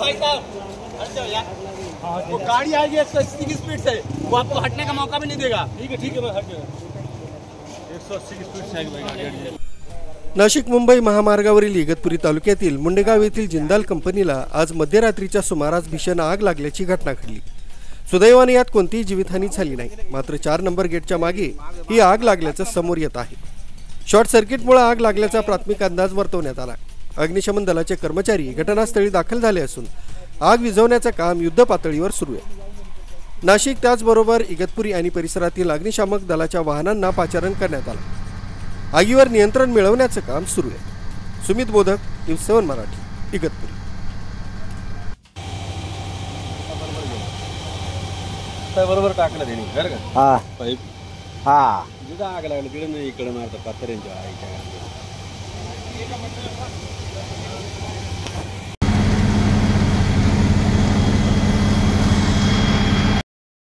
भाई साहब, हट जाओ यार। वो गाड़ी आएगी 180 की स्पीड से, वो आपको हटने का मौका भी नहीं देगा। ठीक है मैं हट जाऊंगा। 180 की स्पीड से आएगी भाई गाड़ी। नाशिक मुंबई महामार्गावरील इगतपुरी तालुक्यातील मुंडेगाव येथील जिंदाल कंपनीला आज मध्यरात्रीच्या सुमारास भीषण आग लागल्याची घटना घडली। सुदैवाने यात कोणतीही जीवितहानी झाली नाही, मात्र 4 नंबर गेटच्या मागे ही आग लागल्याचं समोर येत आहे। शॉर्ट सर्किटमुळे आग लागल्याचा प्राथमिक अंदाज वर्तवण्यात आला। अग्निशमन दलाचे कर्मचारी घटनास्थळी दाखल झाले असून आग विझवण्याचे काम युद्धपातळीवर सुरू आहे। नाशिक त्याचबरोबर इगतपुरी आणि परिसरातील अग्निशामक दलाच्या वाहनांना पाचारण करण्यात आले। आगीवर नियंत्रण मिळवण्याचे काम सुरू आहे। सुमित बोधक, न्यूज 7 मराठी, इगतपुरी। बरोबर टाकलं त्यांनी बरं का? हा पाईप हा जिथं आग लागली तिकडे नाही, इकडे मारतात पाथऱ्यांच्या आईच्या